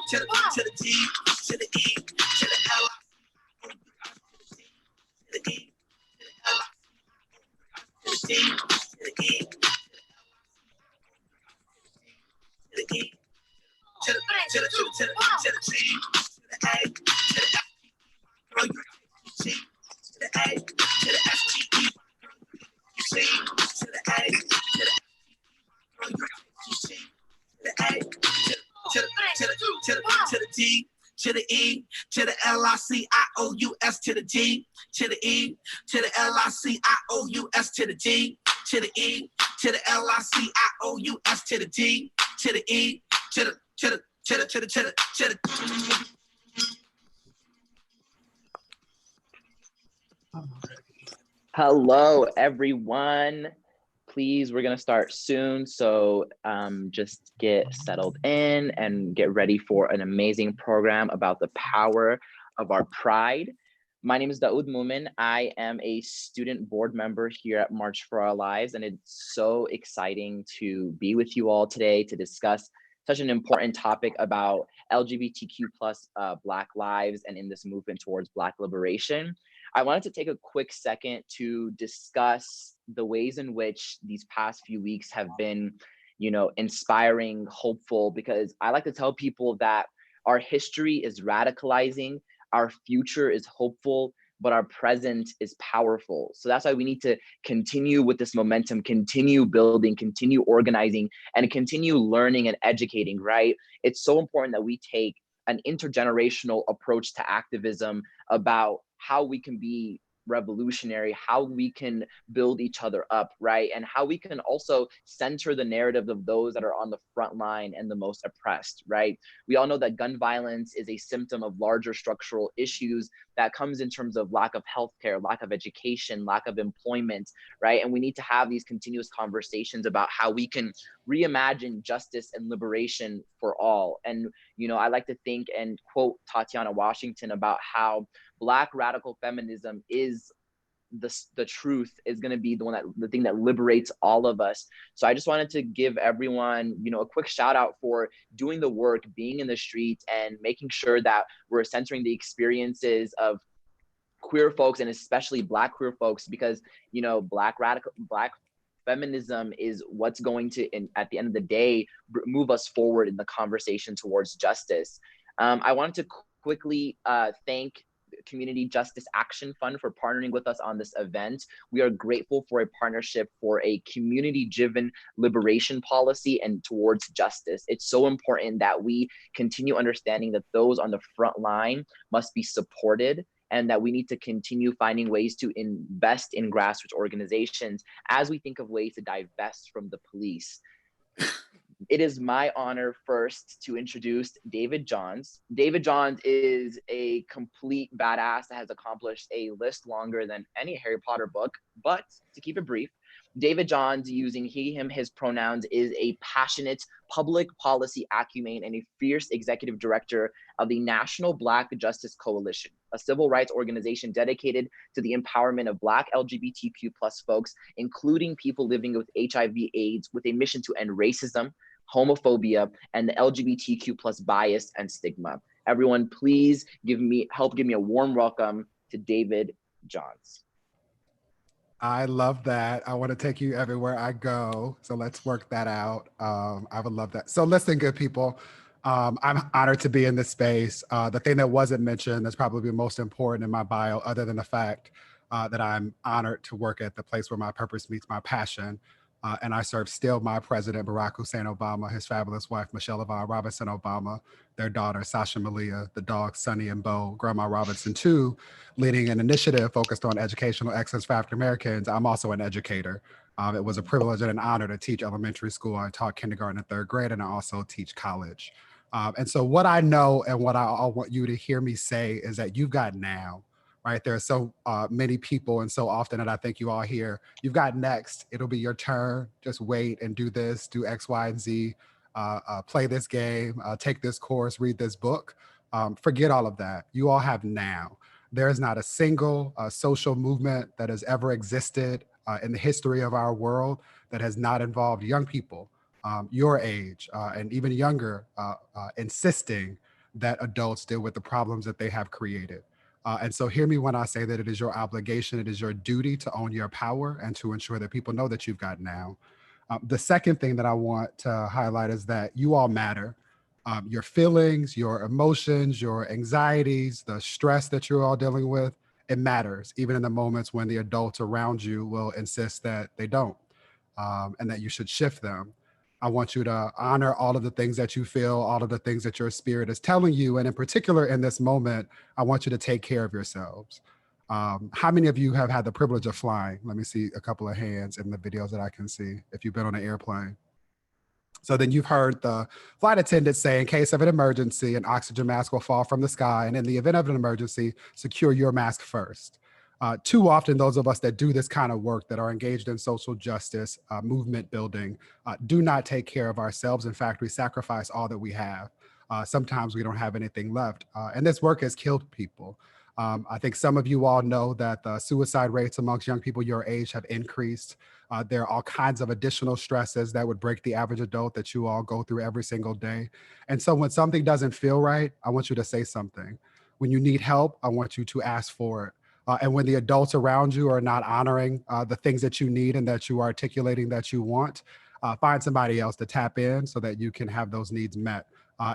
to the D, to the E, to the L, to the E, to the L, to the D, to the E, to the E, to the G, to the A, to the F, girl, you G, to the A, to the S, T, E, G, to the A, to the girl, you G, to the A, to the D, to the E, to the LICIOUS, to the D, to the E, to the LICIOUS, to the D, to the E, to the LICIOUS, to the D, to the E, to the. Hello, everyone. Please, we're gonna start soon, so just get settled in and get ready for an amazing program about the power of our pride. My name is Daoud Mumin. I am a student board member here at March for Our Lives, and it's so exciting to be with you all today to discuss such an important topic about LGBTQ plus Black lives and in this movement towards Black liberation. I wanted to take a quick second to discuss the ways in which these past few weeks have been, inspiring, hopeful, because I like to tell people that our history is radicalizing, our future is hopeful, but our present is powerful. So that's why we need to continue with this momentum, continue building, continue organizing, and continue learning and educating, right? It's so important that we take an intergenerational approach to activism about how we can be revolutionary, how we can build each other up, right? And how we can also center the narrative of those that are on the front line and the most oppressed, right? We all know that gun violence is a symptom of larger structural issues that comes in terms of lack of healthcare, lack of education, lack of employment, right? And we need to have these continuous conversations about how we can reimagine justice and liberation for all. And, I like to think and quote Tatiana Washington about how Black radical feminism is the truth, is going to be the thing that liberates all of us. So I just wanted to give everyone, a quick shout out for doing the work, being in the streets, and making sure that we're centering the experiences of queer folks, and especially Black queer folks, because Black feminism is what's going to, at the end of the day, move us forward in the conversation towards justice. I wanted to quickly thank Community Justice Action Fund for partnering with us on this event. We are grateful for a partnership for a community-driven liberation policy and towards justice. It's so important that we continue understanding that those on the front line must be supported, and that we need to continue finding ways to invest in grassroots organizations as we think of ways to divest from the police. It is my honor first to introduce David Johns. David Johns is a complete badass that has accomplished a list longer than any Harry Potter book, but to keep it brief, David Johns, using he, him, his pronouns, is a passionate public policy acumen and a fierce executive director of the National Black Justice Coalition, a civil rights organization dedicated to the empowerment of Black LGBTQ plus folks, including people living with HIV/AIDS, with a mission to end racism, homophobia, and the LGBTQ plus bias and stigma. Everyone, please help give me a warm welcome to David Johns. I love that. I want to take you everywhere I go. So let's work that out. I would love that. So listen, good people. I'm honored to be in this space. The thing that wasn't mentioned that's probably most important in my bio, other than the fact that I'm honored to work at the place where my purpose meets my passion. And I serve still my president, Barack Hussein Obama, his fabulous wife, Michelle Yvonne Robinson Obama, their daughter, Sasha Malia, the dogs, Sonny and Bo, Grandma Robinson, too, leading an initiative focused on educational excellence for African Americans. I'm also an educator. It was a privilege and an honor to teach elementary school. I taught kindergarten and third grade, and I also teach college. And so what I know and what I want you to hear me say is that you've got now. Right? There are so many people, and so often that I think you all hear, you've got next, it'll be your turn, just wait and do this, do X, Y, and Z, play this game, take this course, read this book. Forget all of that. You all have now. There is not a single social movement that has ever existed in the history of our world that has not involved young people your age and even younger, insisting that adults deal with the problems that they have created. And so hear me when I say that it is your obligation, it is your duty to own your power and to ensure that people know that you've got now. The second thing that I want to highlight is that you all matter. Your feelings, your emotions, your anxieties, the stress that you're all dealing with, it matters, even in the moments when the adults around you will insist that they don't, and that you should shift them. I want you to honor all of the things that you feel, all of the things that your spirit is telling you. And in particular, in this moment, I want you to take care of yourselves. How many of you have had the privilege of flying? Let me see a couple of hands in the videos that I can see if you've been on an airplane. So then you've heard the flight attendant say, in case of an emergency, an oxygen mask will fall from the sky. And in the event of an emergency, secure your mask first. Too often, those of us that do this kind of work, that are engaged in social justice, movement building, do not take care of ourselves. In fact, we sacrifice all that we have. Sometimes we don't have anything left. And this work has killed people. I think some of you all know that the suicide rates amongst young people your age have increased. There are all kinds of additional stresses that would break the average adult that you all go through every single day. And so when something doesn't feel right, I want you to say something. When you need help, I want you to ask for it. And when the adults around you are not honoring the things that you need and that you are articulating that you want, find somebody else to tap in so that you can have those needs met.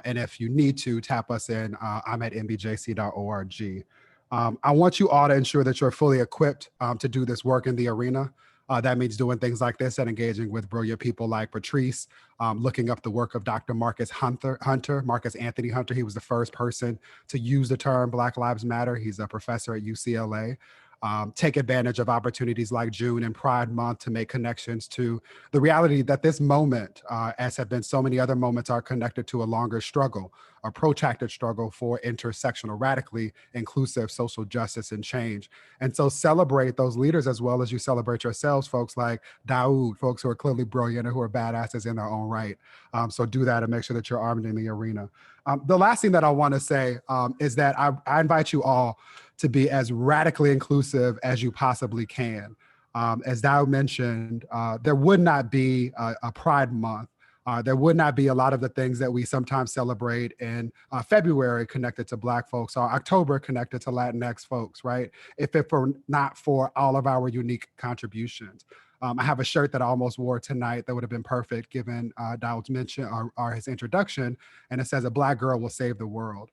And if you need to, tap us in. I'm at mbjc.org. I want you all to ensure that you're fully equipped to do this work in the arena. That means doing things like this and engaging with brilliant people like Patrisse, looking up the work of Dr. Marcus Anthony Hunter. He was the first person to use the term Black Lives Matter. He's a professor at UCLA. Take advantage of opportunities like June and Pride Month to make connections to the reality that this moment, as have been so many other moments, are connected to a longer struggle, a protracted struggle for intersectional, radically inclusive social justice and change. And so celebrate those leaders as well as you celebrate yourselves, folks like Daoud, folks who are clearly brilliant and who are badasses in their own right. So do that and make sure that you're armed in the arena. The last thing that I want to say is that I invite you all to be as radically inclusive as you possibly can. As Dow mentioned, there would not be a Pride Month. There would not be a lot of the things that we sometimes celebrate in February connected to Black folks, or October connected to Latinx folks, right? If it were not for all of our unique contributions. I have a shirt that I almost wore tonight that would have been perfect given Dowd's mention or his introduction, and it says, "A Black girl will save the world."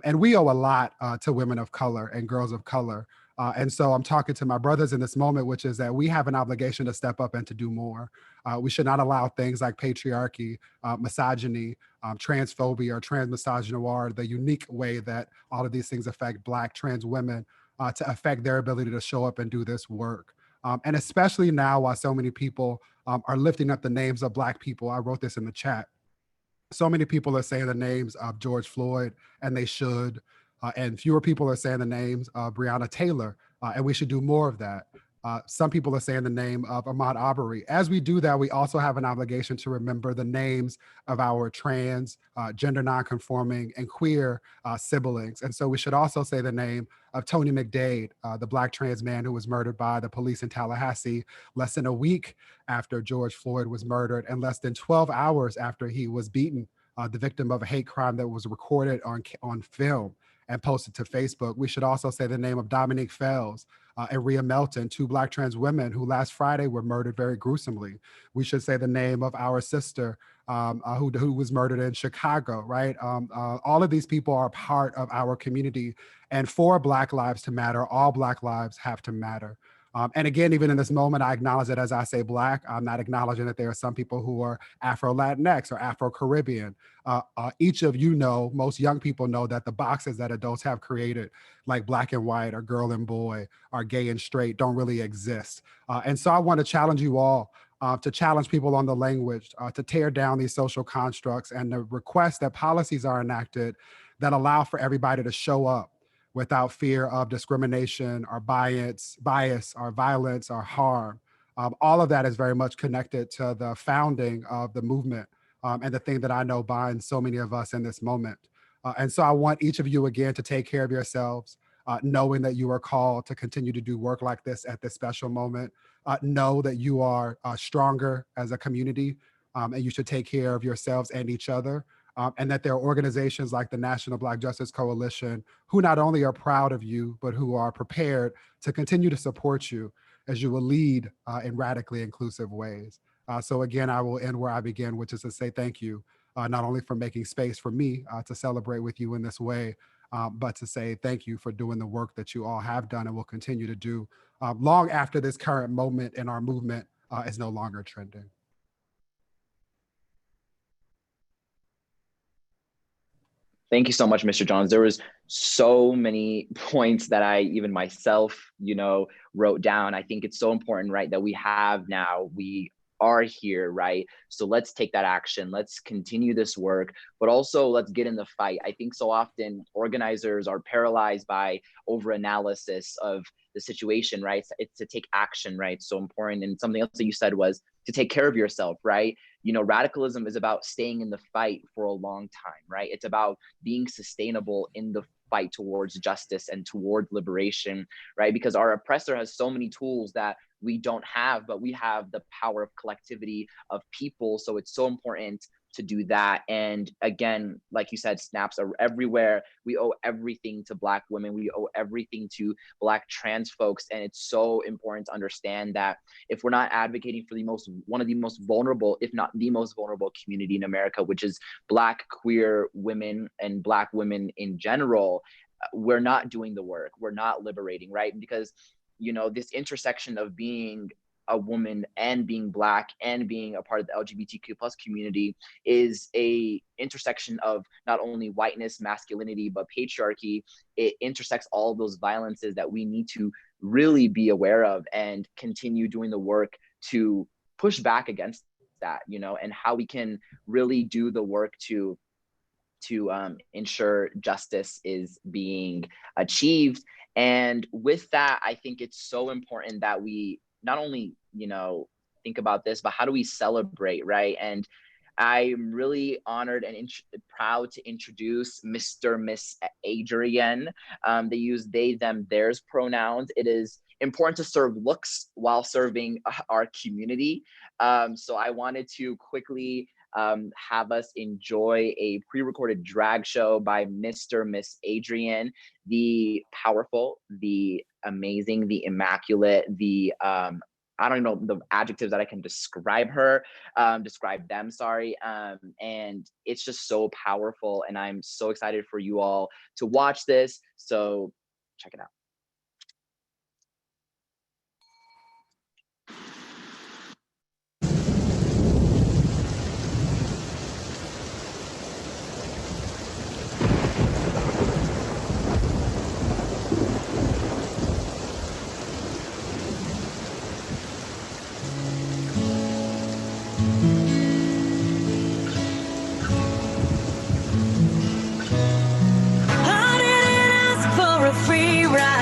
And we owe a lot to women of color and girls of color. And so I'm talking to my brothers in this moment, which is that we have an obligation to step up and to do more. We should not allow things like patriarchy, misogyny, transphobia, or transmisogynoir, the unique way that all of these things affect Black trans women, to affect their ability to show up and do this work. And especially now, while so many people are lifting up the names of Black people, I wrote this in the chat. So many people are saying the names of George Floyd, and they should. And fewer people are saying the names of Breonna Taylor, and we should do more of that. Some people are saying the name of Ahmaud Arbery. As we do that, we also have an obligation to remember the names of our trans, gender nonconforming, and queer siblings. And so we should also say the name of Tony McDade, the Black trans man who was murdered by the police in Tallahassee less than a week after George Floyd was murdered, and less than 12 hours after he was beaten, the victim of a hate crime that was recorded on film and posted to Facebook. We should also say the name of Dominique Fells and Rhea Melton, two Black trans women who last Friday were murdered very gruesomely. We should say the name of our sister who was murdered in Chicago, right? All of these people are part of our community, and for Black lives to matter, all Black lives have to matter. And again, even in this moment, I acknowledge that as I say Black, I'm not acknowledging that there are some people who are Afro-Latinx or Afro-Caribbean. Each of you know, most young people know that the boxes that adults have created, like Black and white or girl and boy or gay and straight, don't really exist. And so I want to challenge you all to challenge people on the language, to tear down these social constructs, and to request that policies are enacted that allow for everybody to show up without fear of discrimination or bias or violence or harm. All of that is very much connected to the founding of the movement, and the thing that I know binds so many of us in this moment. And so I want each of you again to take care of yourselves, knowing that you are called to continue to do work like this at this special moment. Know that you are stronger as a community. and you should take care of yourselves and each other. And that there are organizations like the National Black Justice Coalition who not only are proud of you, but who are prepared to continue to support you as you will lead in radically inclusive ways. So again, I will end where I began, which is to say thank you, not only for making space for me to celebrate with you in this way, but to say thank you for doing the work that you all have done and will continue to do long after this current moment in our movement is no longer trending. Thank you so much, Mr. Johns. There was so many points that I, even myself, wrote down. I think it's so important, right, that we are here, right? So let's take that action. Let's continue this work, but also let's get in the fight. I think so often organizers are paralyzed by overanalysis of the situation, right? It's to take action, right? So important. And something else that you said was to take care of yourself, right? Radicalism is about staying in the fight for a long time, right? It's about being sustainable in the fight towards justice and towards liberation, right? Because our oppressor has so many tools that we don't have, but we have the power of collectivity of people. So it's so important to do that. And again, like you said, snaps are everywhere. We owe everything to Black women. We owe everything to Black trans folks. And it's so important to understand that if we're not advocating for one of the most vulnerable, if not the most vulnerable community in America, which is Black queer women and Black women in general, we're not doing the work. We're not liberating, right? Because this intersection of being a woman and being Black and being a part of the LGBTQ plus community is a intersection of not only whiteness, masculinity, but patriarchy. It intersects all of those violences that we need to really be aware of and continue doing the work to push back against that, and how we can really do the work to ensure justice is being achieved. And with that, I think it's so important that we not only, think about this, but how do we celebrate, right? And I'm really honored and proud to introduce Mr. Miss Adrian. They use they, them, theirs pronouns. It is important to serve looks while serving our community. So I wanted to quickly have us enjoy a pre-recorded drag show by Mr. Miss Adrian, the powerful, the amazing, the immaculate, the I don't know the adjectives that I can describe them, sorry. And it's just so powerful, and I'm so excited for you all to watch this. So check it out. I didn't ask for a free ride.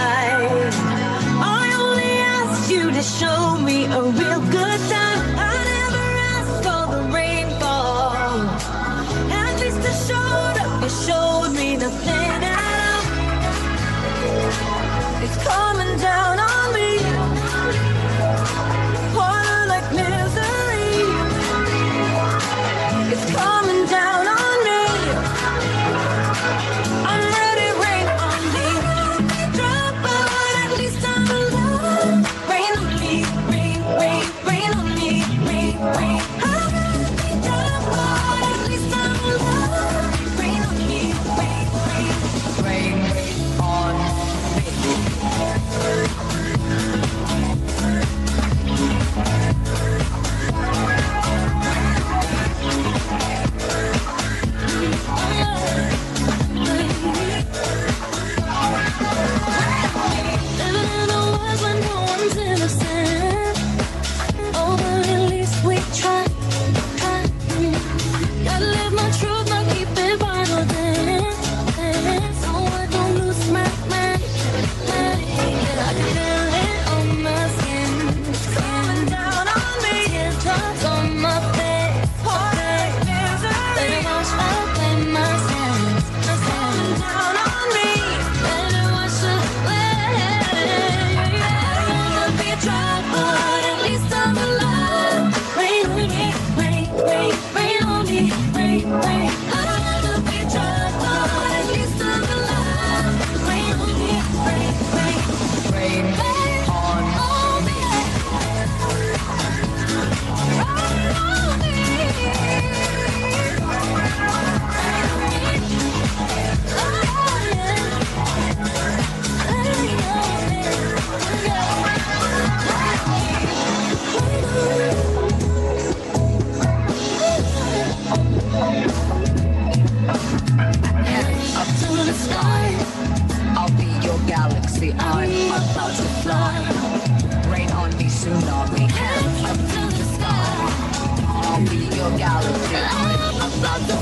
about to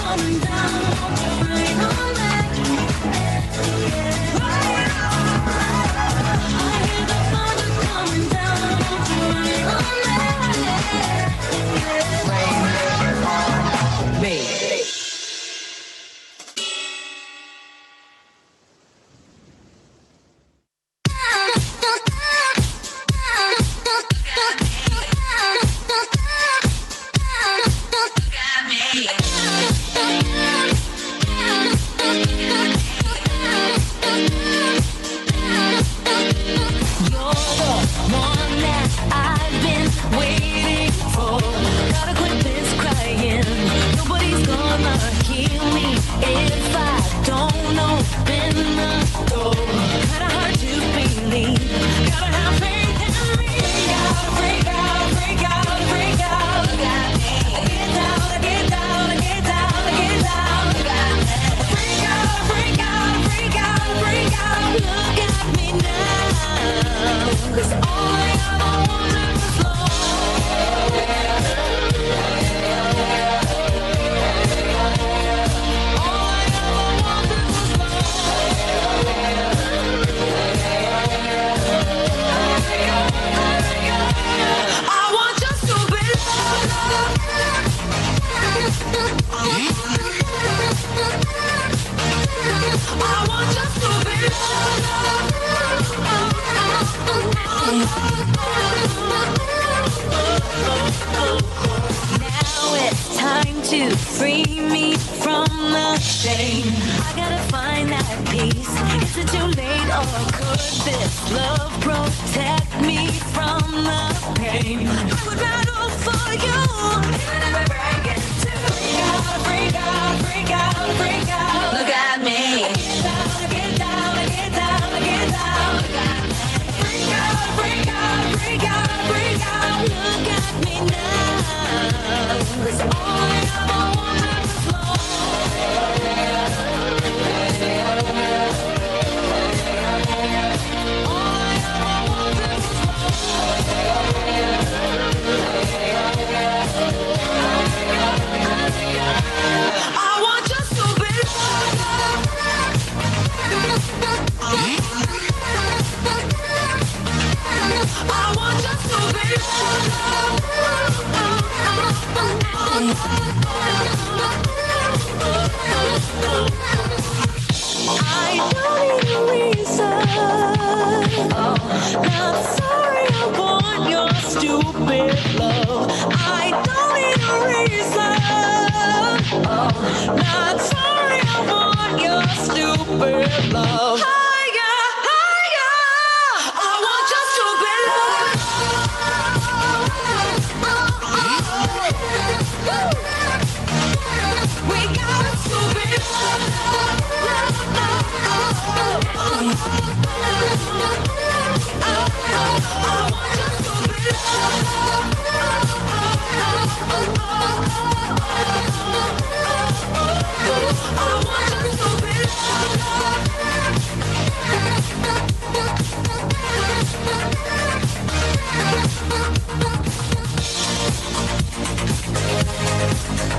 coming down, rain on that. I hear the thunder coming down, rain on that. Rain on me. Now it's time to free me from the shame. I gotta find that peace. Is it too late or could this love protect me from the pain? I would battle for you, even if I break it too. Freak out, freak out, freak out, freak out. Look at me. Get down, get down, get down. Look at me. Freak out, freak out, freak out, freak out. Look at me now. 'Cause all I ever wanted was love. All I ever wanted was love. I want just to be loved. I want just to be loved. I don't need a reason. Not sorry, I want your stupid love. I don't need a reason. Not sorry, I want your stupid love. Higher, higher. I want just to be loved. We got to be loved. I want just to be loved. I want just to be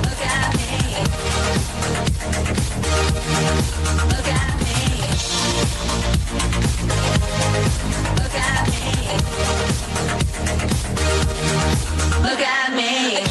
Look at me. Look at me. Look at me. Look at me.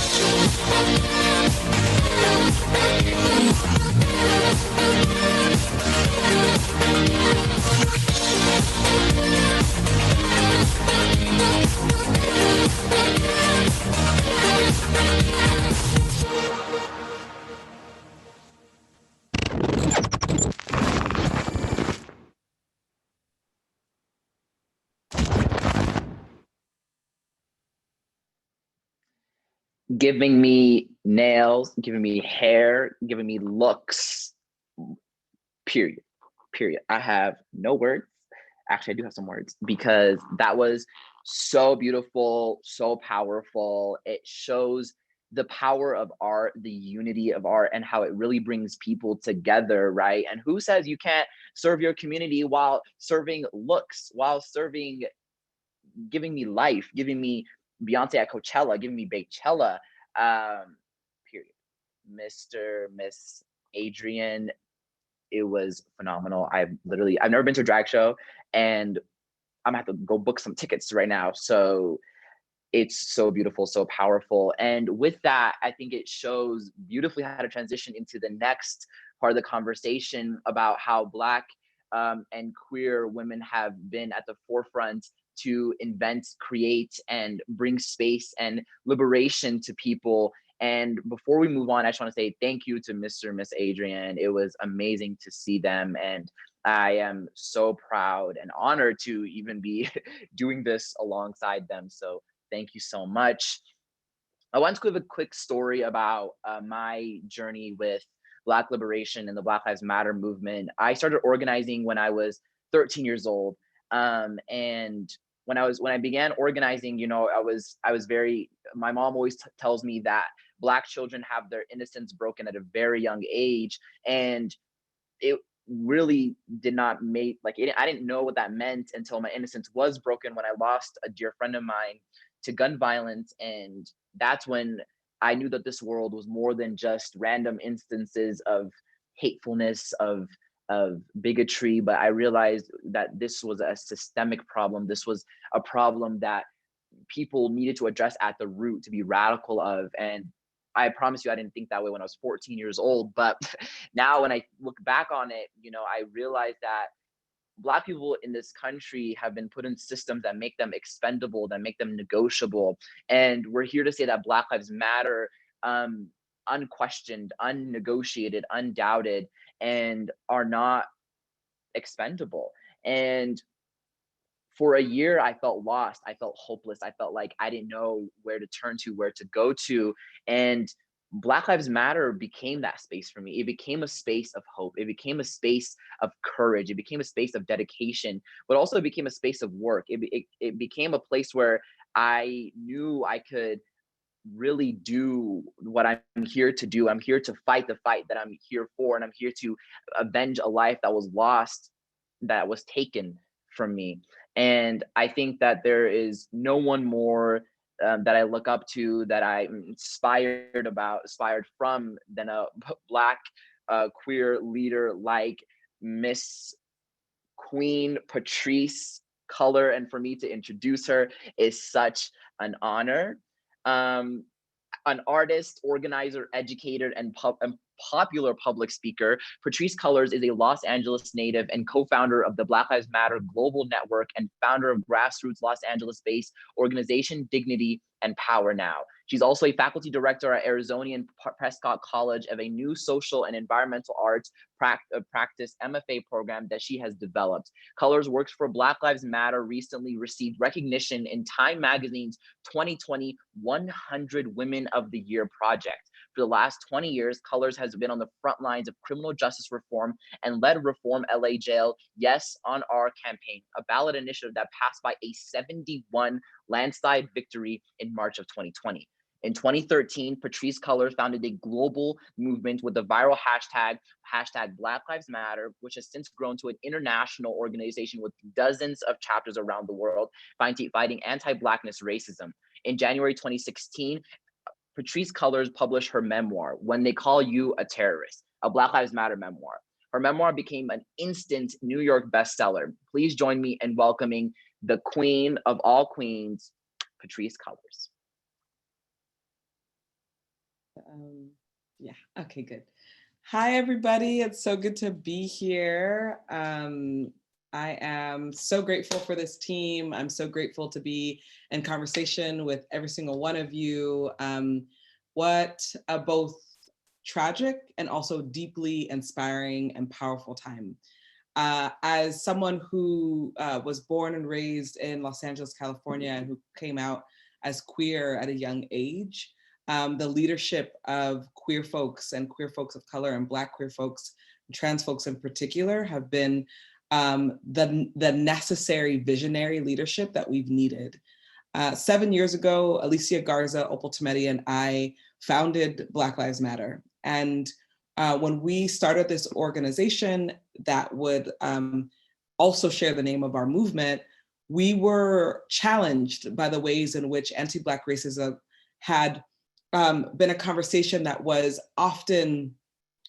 Giving me nails, giving me hair, giving me looks, period, period. I have no words. Actually, I do have some words because that was so beautiful, so powerful. It shows the power of art, the unity of art, and how it really brings people together, right? And who says you can't serve your community while serving looks, while serving, giving me life, giving me Beyonce at Coachella, giving me Beychella, period. Miss Adrian, it was phenomenal. I've never been to a drag show, and I'm gonna have to go book some tickets right now. So it's so beautiful, so powerful. And with that, I think it shows beautifully how to transition into the next part of the conversation about how Black and queer women have been at the forefront to invent, create, and bring space and liberation to people. And before we move on, I just want to say thank you to Mr. and Miss Adrian. It was amazing to see them. And I am so proud and honored to even be doing this alongside them. So thank you so much. I want to give a quick story about my journey with Black liberation and the Black Lives Matter movement. I started organizing when I was 13 years old, and when I began organizing, you know, I was very. My mom always tells me that Black children have their innocence broken at a very young age, and it really did not make I didn't know what that meant until my innocence was broken when I lost a dear friend of mine to gun violence. And that's when I knew that this world was more than just random instances of hatefulness, of bigotry, but I realized that this was a systemic problem. This was a problem that people needed to address at the root, to be radical of. And I promise you, I didn't think that way when I was 14 years old. But now when I look back on it, you know, I realize that Black people in this country have been put in systems that make them expendable, that make them negotiable. And we're here to say that Black Lives Matter, unquestioned, unnegotiated, undoubted, and are not expendable. And for a year, I felt lost. I felt hopeless. I felt like I didn't know where to turn to, where to go to. And Black Lives Matter became that space for me. It became a space of hope. It became a space of courage. It became a space of dedication, but also it became a space of work. It became a place where I knew I could really do what I'm here to do. I'm here to fight the fight that I'm here for, and I'm here to avenge a life that was lost, that was taken from me. And I think that there is no one more that I look up to, that I'm inspired from, than a Black queer leader like Miss Queen Patrisse Cullors. And for me to introduce her is such an honor. Um, an artist, organizer, educator, and popular public speaker, Patrisse Cullors is a Los Angeles native and co-founder of the Black Lives Matter Global Network and founder of grassroots Los Angeles-based organization Dignity and Power Now. She's also a faculty director at Arizona Prescott College of a new social and environmental arts practice MFA program that she has developed. Cullors works for Black Lives Matter, recently received recognition in Time Magazine's 2020 100 Women of the Year project. For the last 20 years, Cullors has been on the front lines of criminal justice reform and led Reform LA Jail Yes on Our campaign, a ballot initiative that passed by a 71 landslide victory in March of 2020. In 2013, Patrisse Cullors founded a global movement with the viral hashtag Black Lives Matter, which has since grown to an international organization with dozens of chapters around the world fighting anti-Blackness racism. In January 2016, Patrisse Cullors published her memoir, When They Call You a Terrorist, a Black Lives Matter memoir. Her memoir became an instant New York bestseller. Please join me in welcoming the queen of all queens, Patrisse Cullors. Yeah, okay, good. Hi, everybody. It's so good to be here. I am so grateful for this team. I'm so grateful to be in conversation with every single one of you. What a both tragic and also deeply inspiring and powerful time. As someone who was born and raised in Los Angeles, California, and who came out as queer at a young age, the leadership of queer folks and queer folks of color and Black queer folks, and trans folks in particular, have been the necessary visionary leadership that we've needed. 7 years ago, Alicia Garza, Opal Tometi, and I founded Black Lives Matter. And when we started this organization that would also share the name of our movement, we were challenged by the ways in which anti-Black racism had been a conversation that was often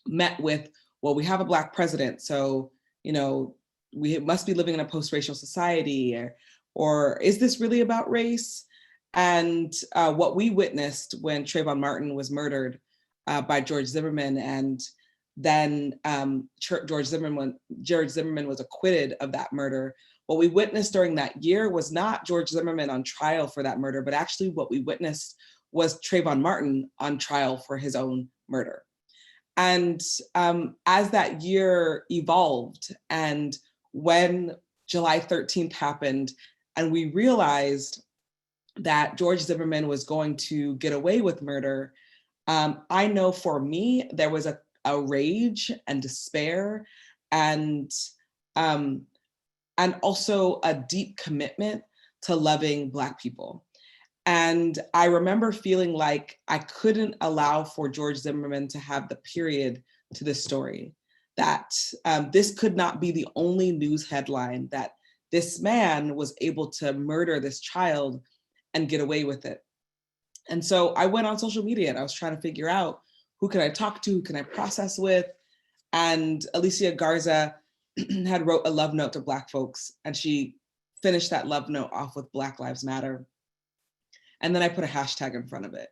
met with, well, we have a Black president, so, you know, we must be living in a post-racial society, or is this really about race? And what we witnessed when Trayvon Martin was murdered by George Zimmerman, and then George Zimmerman was acquitted of that murder. What we witnessed during that year was not George Zimmerman on trial for that murder, but actually what we witnessed was Trayvon Martin on trial for his own murder. And as that year evolved, and when July 13th happened, and we realized that George Zimmerman was going to get away with murder, I know for me, there was a rage and despair, and also a deep commitment to loving Black people. And I remember feeling like I couldn't allow for George Zimmerman to have the period to this story, that this could not be the only news headline, that this man was able to murder this child and get away with it. And so I went on social media and I was trying to figure out, who can I talk to, who can I process with? And Alicia Garza had wrote a love note to Black folks, and she finished that love note off with Black Lives Matter. And then I put a hashtag in front of it.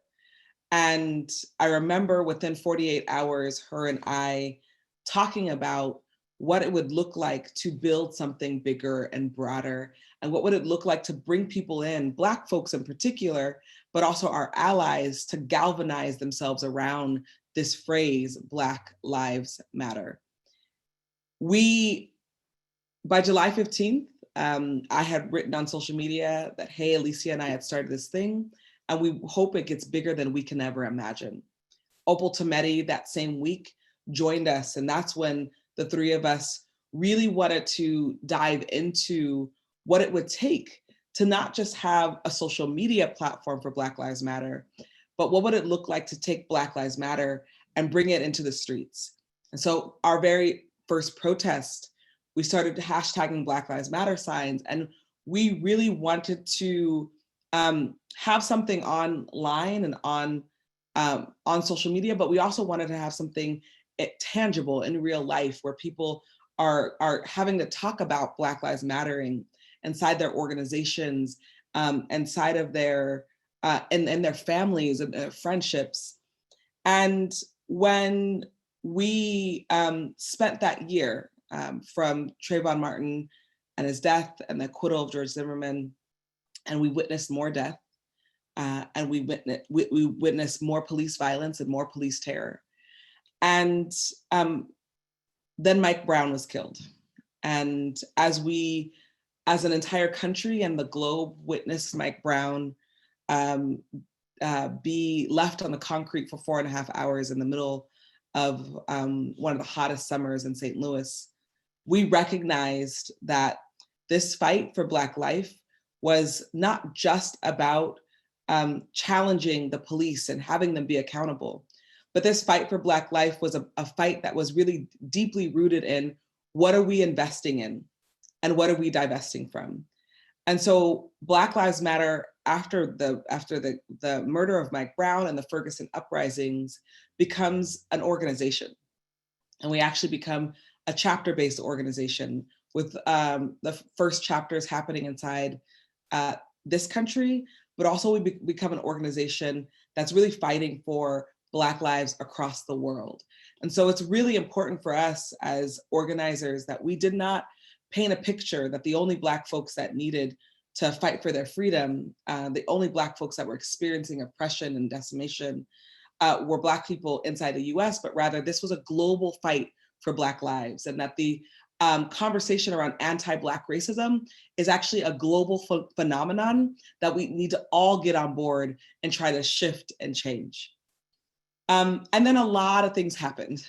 And I remember within 48 hours, her and I talking about what it would look like to build something bigger and broader, and what would it look like to bring people in, Black folks in particular, but also our allies, to galvanize themselves around this phrase, Black Lives Matter. By July 15th, I had written on social media that, hey, Alicia and I had started this thing, and we hope it gets bigger than we can ever imagine. Opal Tometi that same week joined us, and that's when the three of us really wanted to dive into what it would take to not just have a social media platform for Black Lives Matter, but what would it look like to take Black Lives Matter and bring it into the streets. And so our very first protest, we started hashtagging Black Lives Matter signs, and we really wanted to have something online and on social media, but we also wanted to have something tangible in real life, where people are having to talk about Black Lives Mattering inside their organizations, inside of their and their families and their friendships. And when we spent that year from Trayvon Martin and his death and the acquittal of George Zimmerman, and we witnessed more death, and we witnessed more police violence and more police terror. And then Mike Brown was killed. And as an entire country and the globe witnessed Mike Brown be left on the concrete for 4.5 hours in the middle of one of the hottest summers in St. Louis, we recognized that this fight for Black life was not just about challenging the police and having them be accountable, but this fight for Black life was a fight that was really deeply rooted in, what are we investing in and what are we divesting from? And so Black Lives Matter, after the murder of Mike Brown and the Ferguson uprisings, becomes an organization. And we actually become a chapter-based organization, with the first chapters happening inside this country, but also we become an organization that's really fighting for Black lives across the world. And so it's really important for us as organizers that we did not paint a picture that the only Black folks that needed to fight for their freedom, the only Black folks that were experiencing oppression and decimation were Black people inside the US, but rather this was a global fight for Black lives, and that the conversation around anti-Black racism is actually a global phenomenon that we need to all get on board and try to shift and change. And then a lot of things happened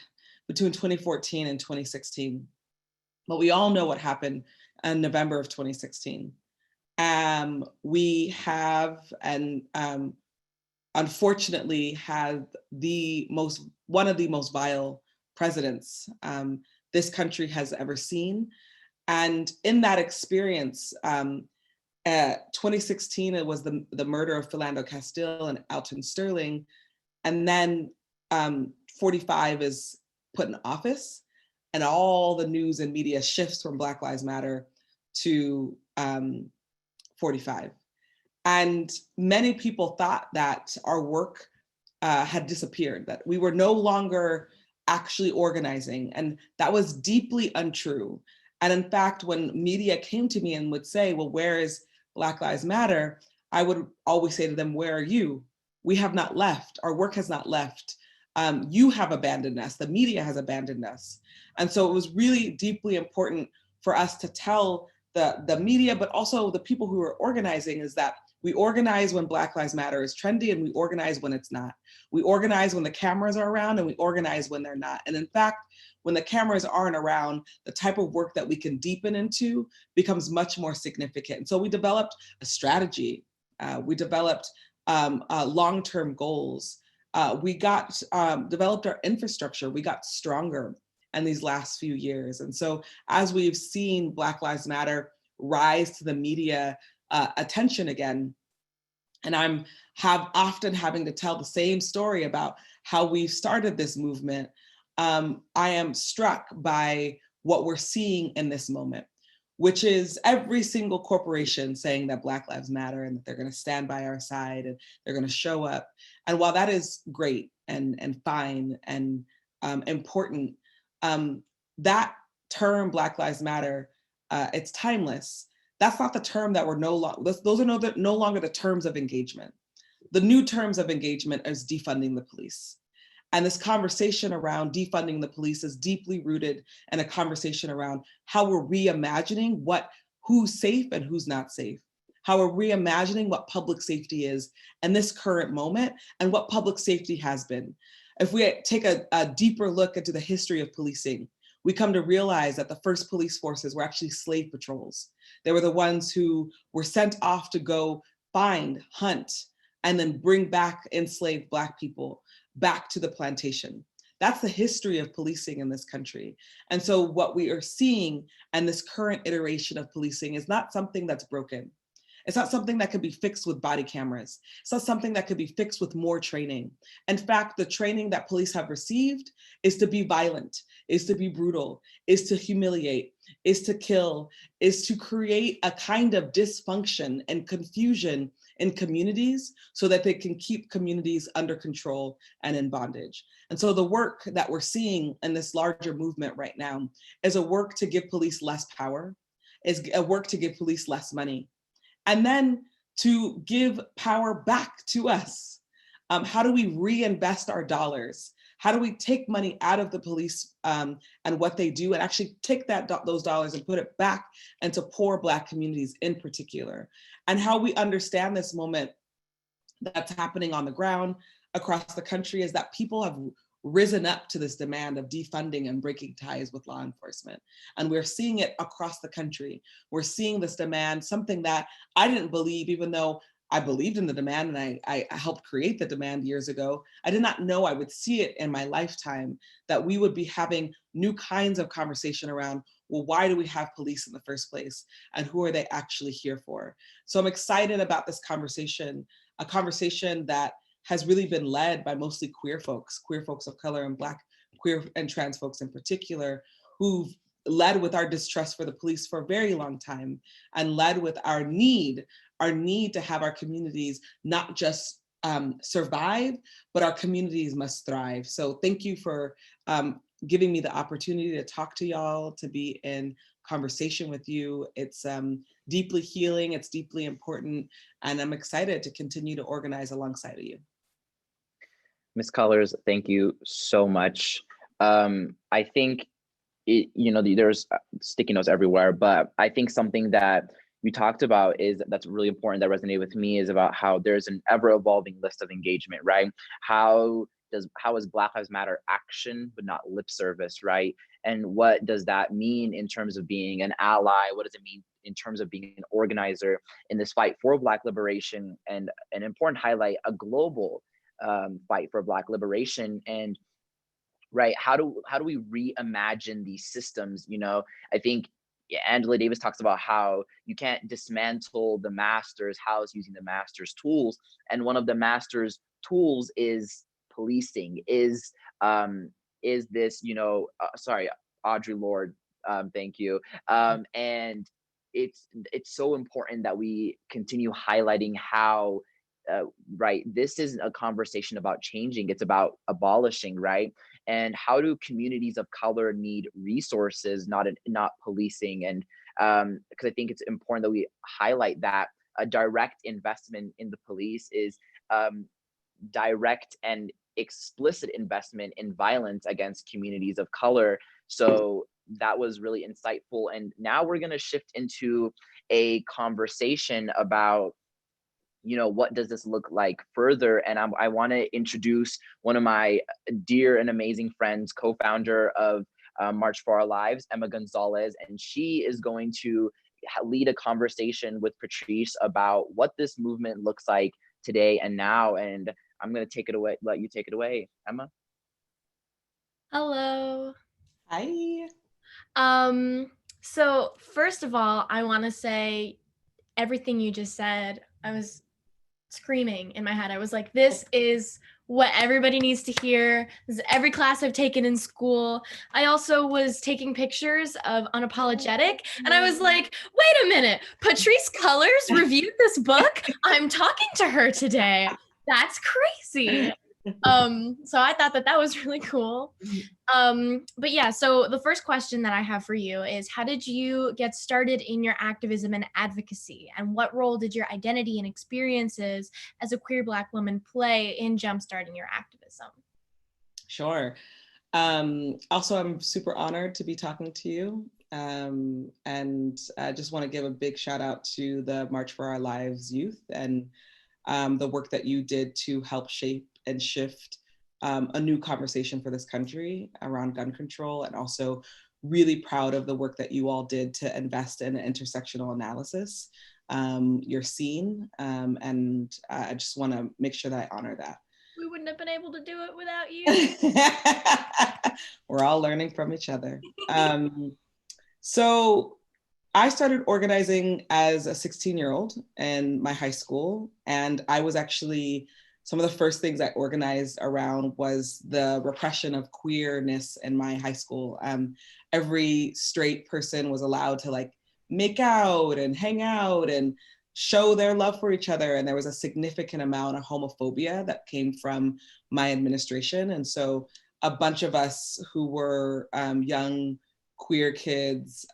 between 2014 and 2016. But we all know what happened in November of 2016. We have, and unfortunately, had one of the most vile presidents this country has ever seen. And in that experience, 2016, it was the murder of Philando Castile and Alton Sterling. And then 45 is put in office, and all the news and media shifts from Black Lives Matter to 45. And many people thought that our work had disappeared, that we were no longer actually organizing. And that was deeply untrue. And in fact, when media came to me and would say, well, where is Black Lives Matter? I would always say to them, where are you? We have not left. Our work has not left. You have abandoned us. The media has abandoned us. And so it was really deeply important for us to tell the media, but also the people who are organizing, is that we organize when Black Lives Matter is trendy, and we organize when it's not. We organize when the cameras are around, and we organize when they're not. And in fact, when the cameras aren't around, the type of work that we can deepen into becomes much more significant. And so we developed a strategy. We developed long-term goals. We developed our infrastructure. We got stronger in these last few years. And so as we've seen Black Lives Matter rise to the media attention again, and I'm often having to tell the same story about how we started this movement, I am struck by what we're seeing in this moment, which is every single corporation saying that Black Lives Matter and that they're going to stand by our side and they're going to show up. And while that is great and fine and important, that term Black Lives Matter, it's timeless. That's not the term that those are no longer the terms of engagement. The new terms of engagement is defunding the police. And this conversation around defunding the police is deeply rooted in a conversation around how we're reimagining who's safe and who's not safe. How we're reimagining what public safety is in this current moment and what public safety has been. If we take a deeper look into the history of policing, we come to realize that the first police forces were actually slave patrols. They were the ones who were sent off to go find, hunt, and then bring back enslaved Black people back to the plantation. That's the history of policing in this country. And so what we are seeing in this current iteration of policing is not something that's broken. It's not something that could be fixed with body cameras. It's not something that could be fixed with more training. In fact, the training that police have received is to be violent, is to be brutal, is to humiliate, is to kill, is to create a kind of dysfunction and confusion in communities so that they can keep communities under control and in bondage. And so the work that we're seeing in this larger movement right now is a work to give police less power, is a work to give police less money, and then to give power back to us. How do we reinvest our dollars? How do we take money out of the police and what they do and actually take those dollars and put it back into poor Black communities in particular? And how we understand this moment that's happening on the ground across the country is that people have risen up to this demand of defunding and breaking ties with law enforcement. And we're seeing it across the country. We're seeing this demand, something that I didn't believe, even though I believed in the demand and I helped create the demand years ago. I did not know I would see it in my lifetime, that we would be having new kinds of conversation around, well, why do we have police in the first place? And who are they actually here for? So I'm excited about this conversation, a conversation that has really been led by mostly queer folks of color and Black, queer and trans folks in particular, who've led with our distrust for the police for a very long time and led with our need to have our communities not just survive, but our communities must thrive. So thank you for giving me the opportunity to talk to y'all, to be in conversation with you. It's deeply healing, it's deeply important, and I'm excited to continue to organize alongside of you. Ms. Cullors, thank you so much. I think, there's sticky notes everywhere, but I think something that you talked about that's really important, that resonated with me, is about how there's an ever evolving list of engagement, right? How how is Black Lives Matter action but not lip service, right? And what does that mean in terms of being an ally? What does it mean in terms of being an organizer in this fight for Black liberation? And an important highlight, a global fight for Black liberation. And right, how do we reimagine these systems? You know, I think Angela Davis talks about how you can't dismantle the master's house using the master's tools, and one of the master's tools is policing, is this, you know, sorry, Audre Lorde, thank you. And it's so important that we continue highlighting how right, this isn't a conversation about changing, it's about abolishing, right? And how do communities of color need resources, not policing? And because I think it's important that we highlight that a direct investment in the police is direct and explicit investment in violence against communities of color. So that was really insightful. And now we're going to shift into a conversation about, you know, what does this look like further? And I want to introduce one of my dear and amazing friends, co-founder of March for Our Lives, Emma Gonzales, and she is going to lead a conversation with Patrisse about what this movement looks like today and now. And I'm going to take it away, let you take it away, Emma. Hello. Hi. So first of all, I want to say everything you just said, I was screaming in my head. I was like, this is what everybody needs to hear. This is every class I've taken in school. I also was taking pictures of Unapologetic, and I was like, wait a minute, Patrisse Cullors reviewed this book? I'm talking to her today. That's crazy. So I thought that was really cool. But yeah, so the first question that I have for you is, how did you get started in your activism and advocacy? And what role did your identity and experiences as a queer Black woman play in jumpstarting your activism? Sure. Also, I'm super honored to be talking to you. And I just want to give a big shout out to the March for Our Lives youth and the work that you did to help shape and shift a new conversation for this country around gun control, and also really proud of the work that you all did to invest in intersectional analysis. You're seen, and I just want to make sure that I honor that. We wouldn't have been able to do it without you. We're all learning from each other. So I started organizing as a 16-year-old in my high school, and I was actually, some of the first things I organized around was the repression of queerness in my high school. Every straight person was allowed to like make out and hang out and show their love for each other. And there was a significant amount of homophobia that came from my administration. And so a bunch of us who were young queer kids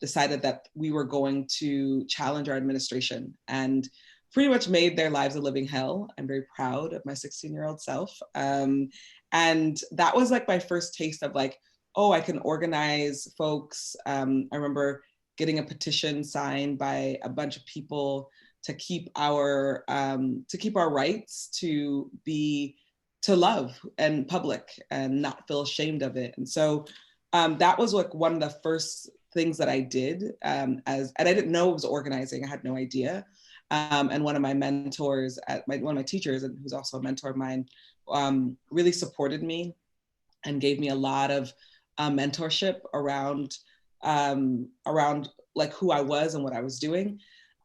decided that we were going to challenge our administration, and pretty much made their lives a living hell. I'm very proud of my 16-year-old self. And that was like my first taste of like, oh, I can organize folks. I remember getting a petition signed by a bunch of people to keep our rights to love in public and not feel ashamed of it. And so that was like one of the first things that I did, and I didn't know it was organizing. I had no idea. And one of my mentors, one of my teachers, and who's also a mentor of mine, really supported me and gave me a lot of mentorship around like who I was and what I was doing.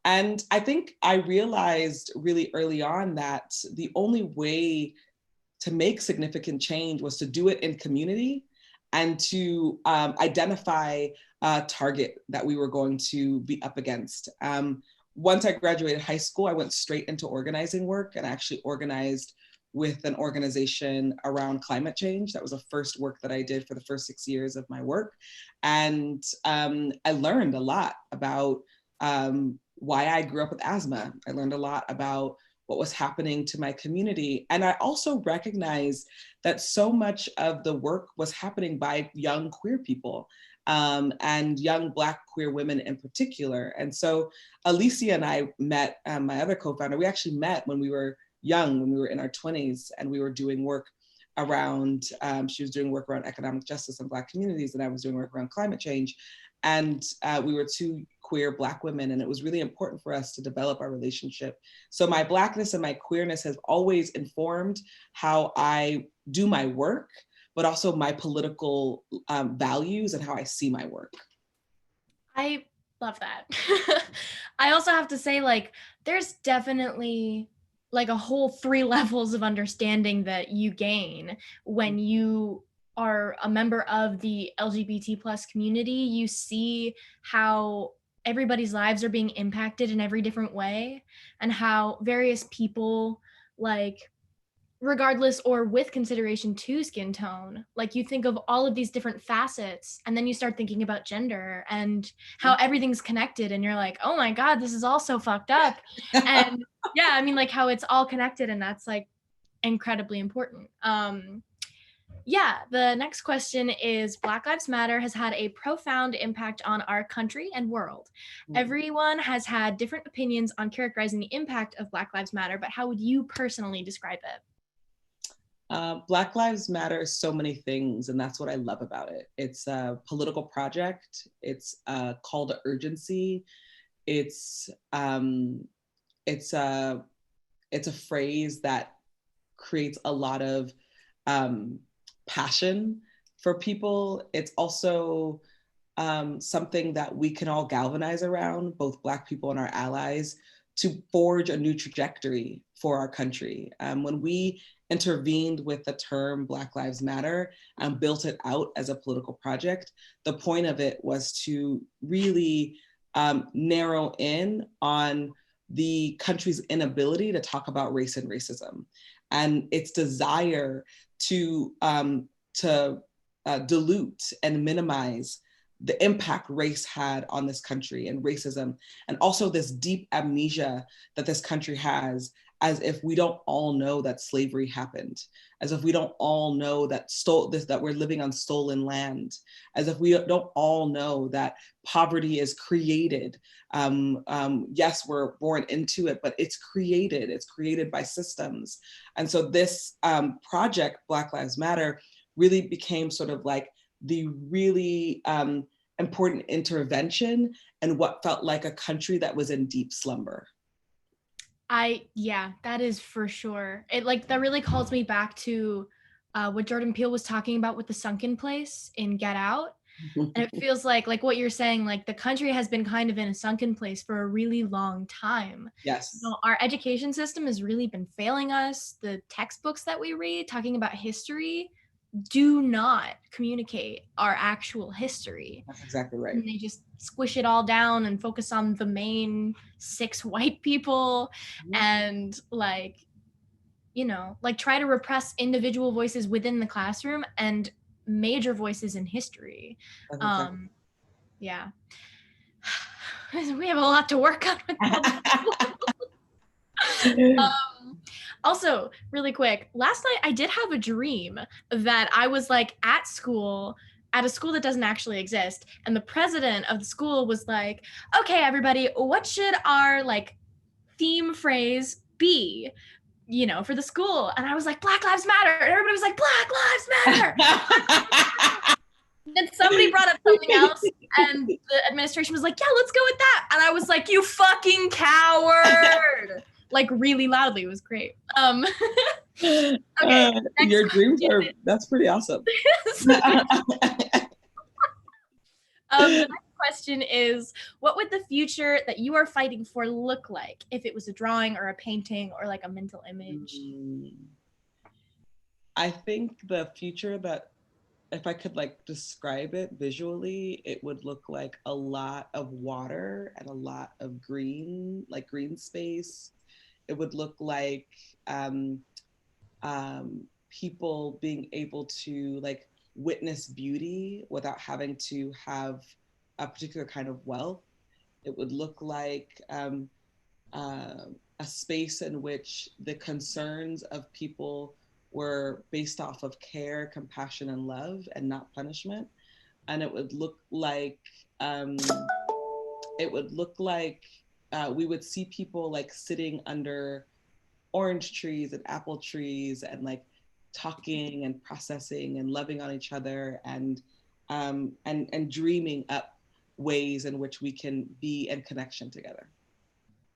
And I think I realized really early on that the only way to make significant change was to do it in community and to identify a target that we were going to be up against. Once I graduated high school, I went straight into organizing work, and I actually organized with an organization around climate change. That was the first work that I did for the first 6 years of my work. And I learned a lot about why I grew up with asthma. I learned a lot about what was happening to my community. And I also recognized that so much of the work was happening by young queer people. And young Black queer women in particular. And so Alicia and I met, my other co-founder, we actually met when we were young, when we were in our 20s, and we were doing work around, she was doing work around economic justice and Black communities, and I was doing work around climate change. And we were two queer Black women, and it was really important for us to develop our relationship. So my Blackness and my queerness has always informed how I do my work, but also my political values and how I see my work. I love that. I also have to say, like, there's definitely like a whole 3 levels of understanding that you gain when you are a member of the LGBT plus community. You see how everybody's lives are being impacted in every different way, and how various people, like, regardless or with consideration to skin tone, like, you think of all of these different facets, and then you start thinking about gender and how everything's connected, and you're like, oh my God, this is all so fucked up. And yeah, I mean, like, how it's all connected, and that's like incredibly important. Yeah, the next question is, Black Lives Matter has had a profound impact on our country and world. Everyone has had different opinions on characterizing the impact of Black Lives Matter, but how would you personally describe it? Black Lives Matter is so many things, and that's what I love about it. It's a political project. It's a call to urgency. It's a phrase that creates a lot of passion for people. It's also something that we can all galvanize around, both Black people and our allies, to forge a new trajectory for our country. When we intervened with the term Black Lives Matter and built it out as a political project, the point of it was to really narrow in on the country's inability to talk about race and racism, and its desire to dilute and minimize the impact race had on this country and racism, and also this deep amnesia that this country has, as if we don't all know that slavery happened, as if we don't all know that that we're living on stolen land, as if we don't all know that poverty is created. Yes, we're born into it, but it's created by systems. And so this project, Black Lives Matter, really became sort of like the really important intervention and what felt like a country that was in deep slumber. Yeah, that is for sure. It, like, that really calls me back to what Jordan Peele was talking about with the sunken place in Get Out. And it feels like what you're saying, like, the country has been kind of in a sunken place for a really long time. Yes. You know, our education system has really been failing us. The textbooks that we read talking about history do not communicate our actual history. That's exactly right. And they just squish it all down and focus on the main 6 white people, and, like, you know, like, try to repress individual voices within the classroom and major voices in history. Exactly. Yeah. We have a lot to work on with also, really quick, last night I did have a dream that I was, like, at a school that doesn't actually exist, and the president of the school was like, okay, everybody, what should our, like, theme phrase be, you know, for the school? And I was like, Black Lives Matter, and everybody was like, Black Lives Matter. Then somebody brought up something else, and the administration was like, yeah, let's go with that. And I was like, you fucking coward. Like, really loudly. It was great. Okay, your dreams that's pretty awesome. The next question is, what would the future that you are fighting for look like if it was a drawing or a painting or, like, a mental image? I think the future that, if I could, like, describe it visually, it would look like a lot of water and a lot of green, like green space. It would look like people being able to, like, witness beauty without having to have a particular kind of wealth. It would look like a space in which the concerns of people were based off of care, compassion, and love, and not punishment. And it would look like we would see people, like, sitting under orange trees and apple trees and, like, talking and processing and loving on each other, and dreaming up ways in which we can be in connection together.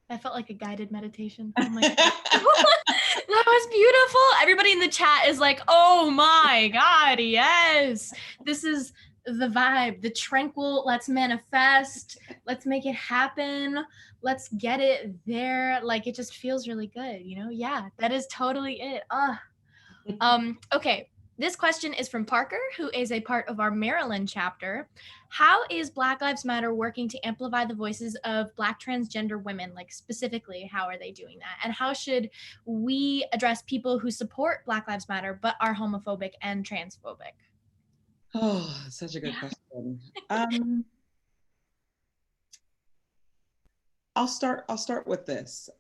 That felt like a guided meditation. Oh my God. That was beautiful. Everybody in the chat is like, oh my God, yes. This is the vibe, the tranquil, let's manifest, let's make it happen, let's get it there. Like, it just feels really good, you know? Yeah, that is totally it. Okay. This question is from Parker, who is a part of our Maryland chapter. How is Black Lives Matter working to amplify the voices of Black transgender women? Like, specifically, how are they doing that? And how should we address people who support Black Lives Matter but are homophobic and transphobic? Oh, such a good question. I'll start with this.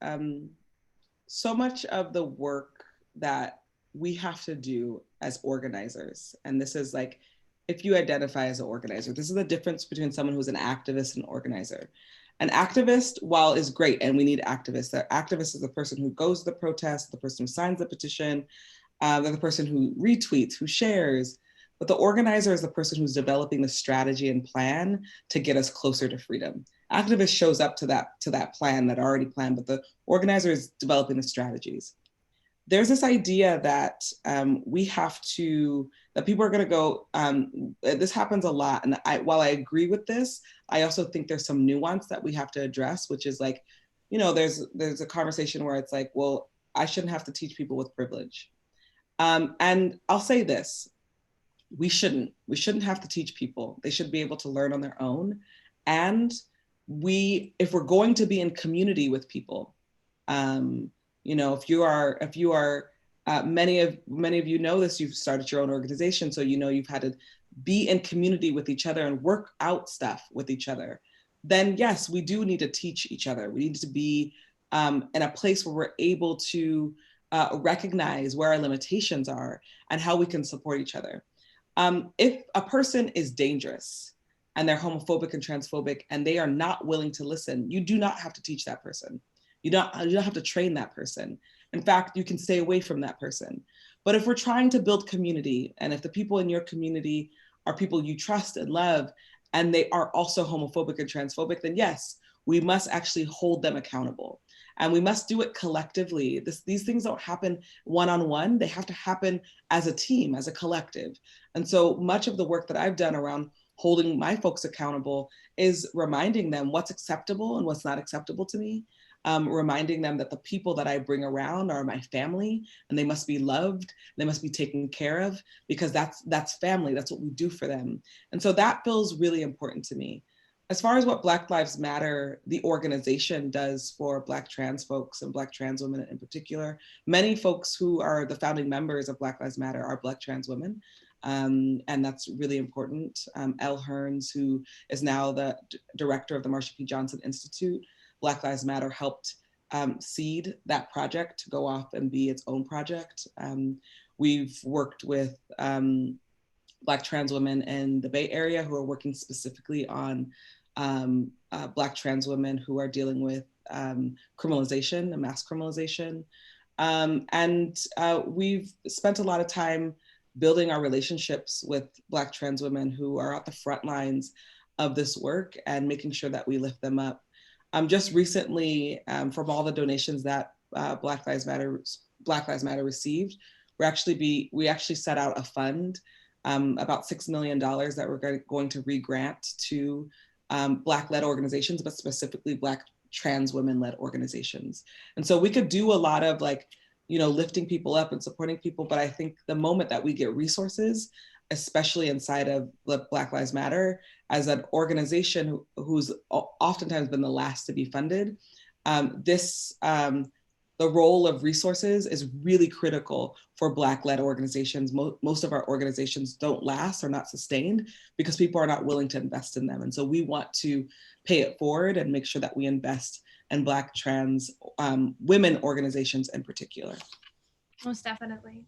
So much of the work that we have to do as organizers, and this is like, if you identify as an organizer, this is the difference between someone who's an activist and an organizer. An activist, while is great, and we need activists, the activist is the person who goes to the protest, the person who signs the petition, they're the person who retweets, who shares, but the organizer is the person who's developing the strategy and plan to get us closer to freedom. Activist shows up to that plan that already planned, but the organizer is developing the strategies. There's this idea that that people are going to go, this happens a lot. And while I agree with this, I also think there's some nuance that we have to address, which is like, you know, there's a conversation where it's like, well, I shouldn't have to teach people with privilege. And I'll say this, we shouldn't have to teach people. They should be able to learn on their own. And if we're going to be in community with people, you know, if you are, many of you know this, you've started your own organization, so you know you've had to be in community with each other and work out stuff with each other. Then yes, we do need to teach each other. We need to be in a place where we're able to recognize where our limitations are and how we can support each other. If a person is dangerous and they're homophobic and transphobic and they are not willing to listen, you do not have to teach that person. You don't have to train that person. In fact, you can stay away from that person. But if we're trying to build community, and if the people in your community are people you trust and love, and they are also homophobic and transphobic, then yes, we must actually hold them accountable. And we must do it collectively. These things don't happen one-on-one. They have to happen as a team, as a collective. And so much of the work that I've done around holding my folks accountable is reminding them what's acceptable and what's not acceptable to me. Reminding them that the people that I bring around are my family, and they must be loved, they must be taken care of, because that's family, that's what we do for them. And so that feels really important to me. As far as what Black Lives Matter, the organization, does for Black trans folks and Black trans women in particular, many folks who are the founding members of Black Lives Matter are Black trans women. And that's really important. Elle Hearns, who is now the director of the Marsha P. Johnson Institute, Black Lives Matter helped seed that project to go off and be its own project. We've worked with Black trans women in the Bay Area who are working specifically on Black trans women who are dealing with criminalization and mass criminalization. And we've spent a lot of time building our relationships with Black trans women who are at the front lines of this work and making sure that we lift them up. Just recently, from all the donations that Black Lives Matter received, we actually set out a fund, about $6 million that we're going to re-grant to Black-led organizations, but specifically Black trans women-led organizations. And so we could do a lot of lifting people up and supporting people, but I think the moment that we get resources, especially inside of Black Lives Matter, as an organization who's oftentimes been the last to be funded, the role of resources is really critical for Black-led organizations. Most of our organizations don't last or not sustained because people are not willing to invest in them. And so we want to pay it forward and make sure that we invest in Black trans women organizations in particular. Most definitely.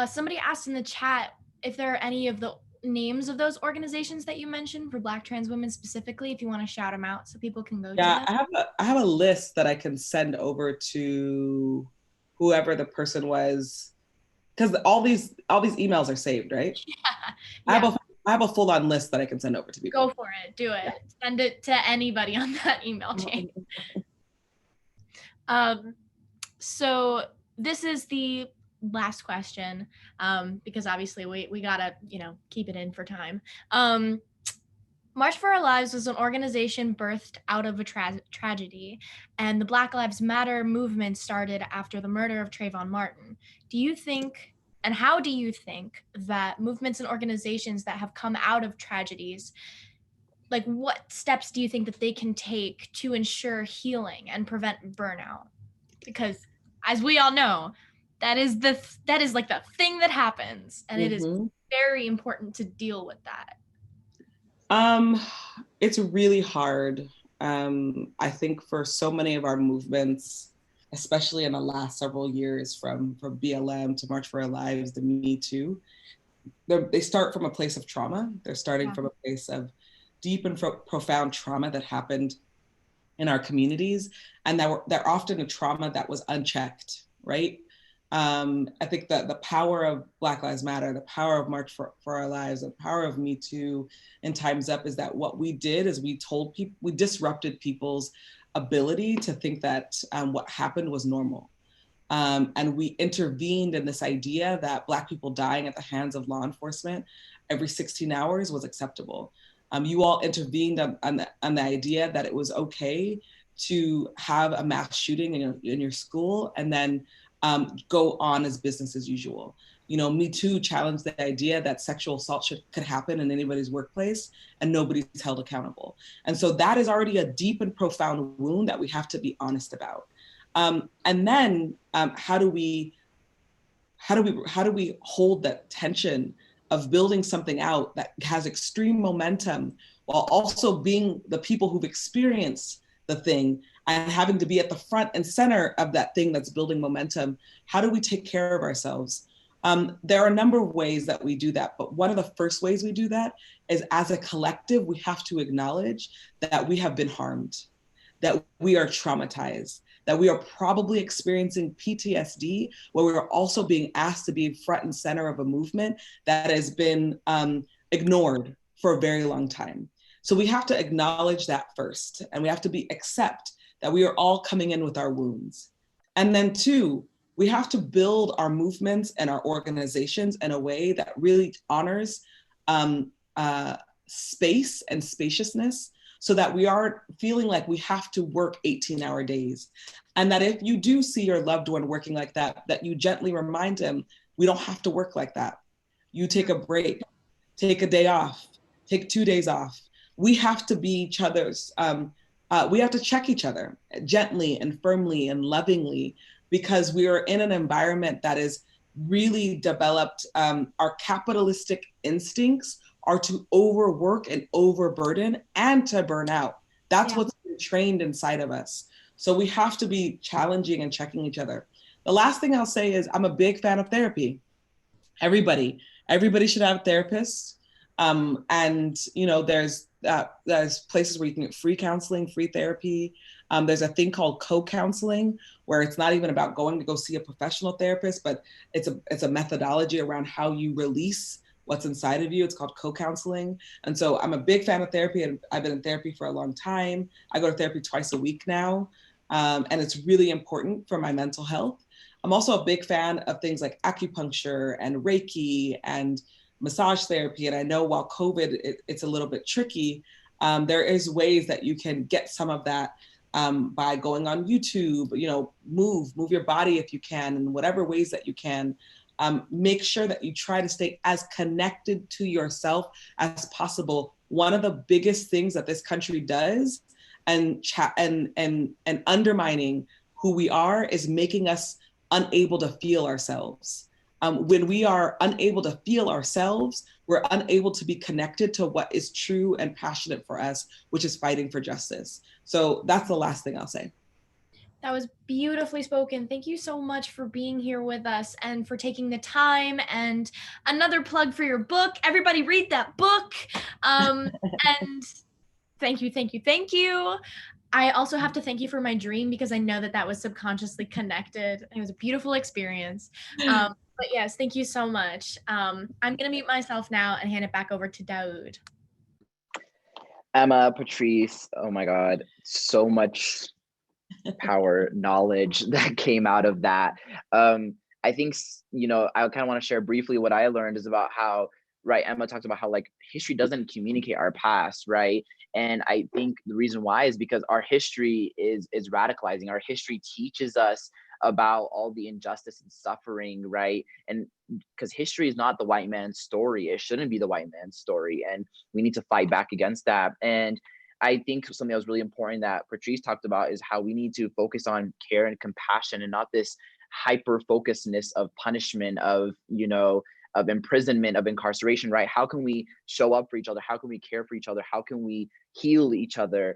Somebody asked in the chat if there are any of the names of those organizations that you mentioned for Black trans women specifically, if you want to shout them out so people can go to them. I have a list that I can send over to whoever the person was because all these emails are saved, right? Yeah. I have a full-on list that I can send over to people. Go for it. Do it. Send it to anybody on that email chain. So this is the last question, because obviously we gotta, keep it in for time. March for Our Lives was an organization birthed out of a tragedy, and the Black Lives Matter movement started after the murder of Trayvon Martin. Do you think, and how do you think that movements and organizations that have come out of tragedies, like what steps do you think that they can take to ensure healing and prevent burnout? Because as we all know, that is like the thing that happens, and it is very important to deal with that. It's really hard. I think for so many of our movements, especially in the last several years, from BLM to March for Our Lives, the Me Too, they start from a place of trauma. They're starting from a place of deep and profound trauma that happened in our communities, and they're often a trauma that was unchecked, right? I think that the power of Black Lives Matter, the power of March for Our Lives, the power of Me Too and Time's Up is that what we did is we disrupted people's ability to think that what happened was normal. And we intervened in this idea that Black people dying at the hands of law enforcement every 16 hours was acceptable. You all intervened on the idea that it was okay to have a mass shooting in your school and then go on as business as usual. Me Too challenged the idea that sexual assault could happen in anybody's workplace and nobody's held accountable. And so that is already a deep and profound wound that we have to be honest about. And then how do we hold that tension of building something out that has extreme momentum while also being the people who've experienced the thing and having to be at the front and center of that thing that's building momentum? How do we take care of ourselves? There are a number of ways that we do that, but one of the first ways we do that is as a collective, we have to acknowledge that we have been harmed, that we are traumatized, that we are probably experiencing PTSD, where we're also being asked to be front and center of a movement that has been ignored for a very long time. So we have to acknowledge that first, and we have to accept that we are all coming in with our wounds. And then two, we have to build our movements and our organizations in a way that really honors space and spaciousness, so that we aren't feeling like we have to work 18-hour days. And that if you do see your loved one working like that, that you gently remind them, we don't have to work like that. You take a break, take a day off, take 2 days off. We have to be each other's, we have to check each other gently and firmly and lovingly, because we are in an environment that is really developed. Our capitalistic instincts are to overwork and overburden and to burn out. That's what's been trained inside of us. So we have to be challenging and checking each other. The last thing I'll say is I'm a big fan of therapy. Everybody should have a therapist. And there's places where you can get free counseling, free therapy. There's a thing called co-counseling, where it's not even about going to go see a professional therapist, but it's a methodology around how you release what's inside of you. It's called co-counseling. And so I'm a big fan of therapy, and I've been in therapy for a long time. I go to therapy twice a week now, and it's really important for my mental health. I'm also a big fan of things like acupuncture and Reiki and massage therapy. And I know while COVID, it's a little bit tricky, there is ways that you can get some of that by going on YouTube, move your body if you can, in whatever ways that you can. Make sure that you try to stay as connected to yourself as possible. One of the biggest things that this country does and undermining who we are is making us unable to feel ourselves. When we are unable to feel ourselves, we're unable to be connected to what is true and passionate for us, which is fighting for justice. So that's the last thing I'll say. That was beautifully spoken. Thank you so much for being here with us and for taking the time. And another plug for your book. Everybody read that book. And thank you. I also have to thank you for my dream because I know that was subconsciously connected. It was a beautiful experience. But yes, thank you so much. I'm going to mute myself now and hand it back over to Daoud. Emma, Patrisse, oh my God, so much power, knowledge that came out of that. I think, I kind of want to share briefly what I learned is about how, right, Emma talked about how like history doesn't communicate our past, right? And I think the reason why is because our history is radicalizing. Our history teaches us about all the injustice and suffering, right? And because history is not the white man's story, it shouldn't be the white man's story, and we need to fight back against that. And I think something that was really important that Patrisse talked about is how we need to focus on care and compassion and not this hyper focusedness of punishment, of of imprisonment, of incarceration, right? How can we show up for each other? How can we care for each other? How can we heal each other?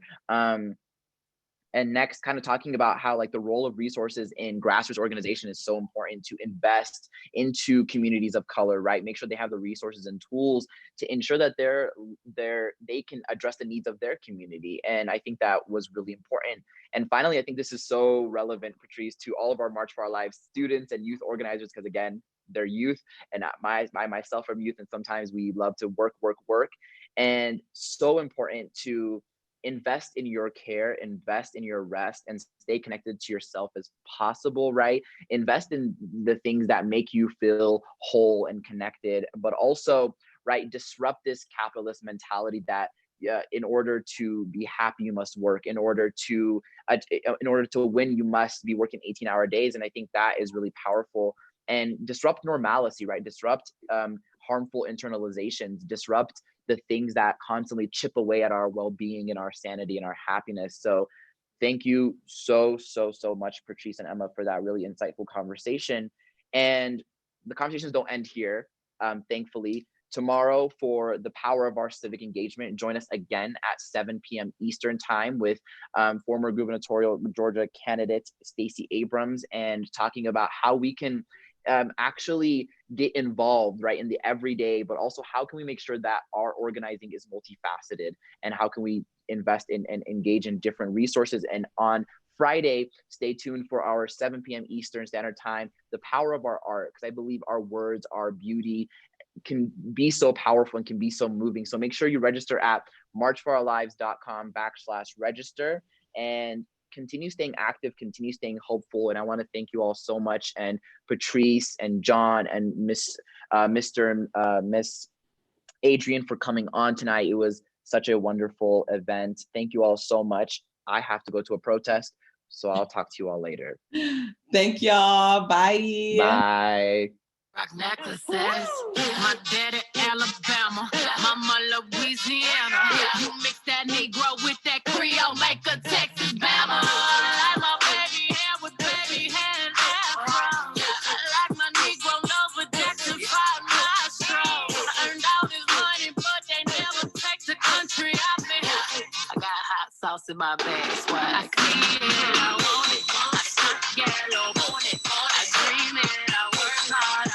And next, kind of talking about how like the role of resources in grassroots organization is so important to invest into communities of color, right? Make sure they have the resources and tools to ensure that they can address the needs of their community. And I think that was really important. And finally, I think this is so relevant, Patrisse, to all of our March for Our Lives students and youth organizers, because again, they're youth, and I myself am youth, and sometimes we love to work. And so important to invest in your care, invest in your rest, and stay connected to yourself as possible, right? Invest in the things that make you feel whole and connected, but also, right, disrupt this capitalist mentality that in order to be happy, you must work. In order to win, you must be working 18-hour days. And I think that is really powerful. And disrupt normalcy, right? Disrupt harmful internalizations, disrupt the things that constantly chip away at our well-being and our sanity and our happiness. So thank you so much, Patrisse and Emma, for that really insightful conversation. And the conversations don't end here, thankfully. Tomorrow, for the power of our civic engagement, join us again at 7 p.m. Eastern time with former gubernatorial Georgia candidate Stacey Abrams, and talking about how we can actually get involved, right, in the everyday, but also how can we make sure that our organizing is multifaceted, and how can we invest in and engage in different resources. And on Friday, stay tuned for our 7 p.m. Eastern Standard Time, the power of our art, because I believe our words, our beauty can be so powerful and can be so moving. So make sure you register at marchforourlives.com/register, and continue staying active, continue staying hopeful. And I want to thank you all so much, and Patrisse and John and Miss Adrian for coming on tonight. It was such a wonderful event. Thank you all so much. I have to go to a protest, so I'll talk to you all later. Thank y'all. Bye. Bye. Rock necklaces, my daddy Alabama, mama Louisiana. You mix that Negro with that Creole, make a Texas Bama. I like my baby hair with baby hair and afro. I like my Negro nose with Jackson 5 nostrils. I earned all this money, but they never take the country I've been. I got hot sauce in my bag, swag. I see it, I want it. I stuck yellow, want it. I dream it, I work hard.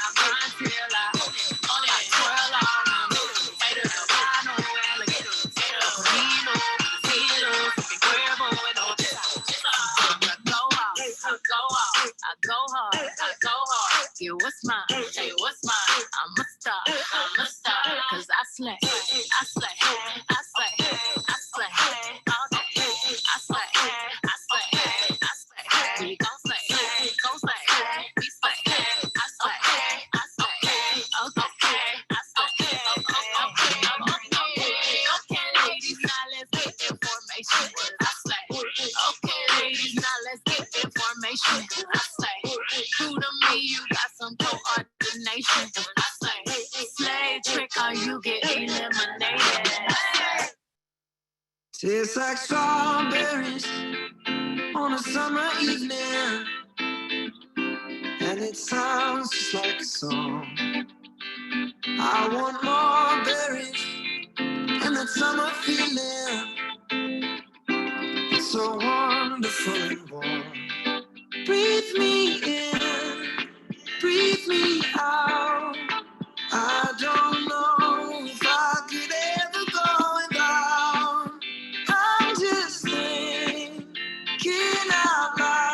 Yeah, what's mine? Hey, what's mine? I'm a star, cause I slay, I slay, I slay, I slay, all day, I slay, I slay, I slay, we gon' slay, we slay, I slay, okay, I slay, okay, ladies, now let's get information, I slay, okay, ladies, now let's get information, I slay, true to me, you got some coordination, I slay, slay trick or you get eliminated. Tastes like strawberries on a summer evening, and it sounds just like a song. I want more.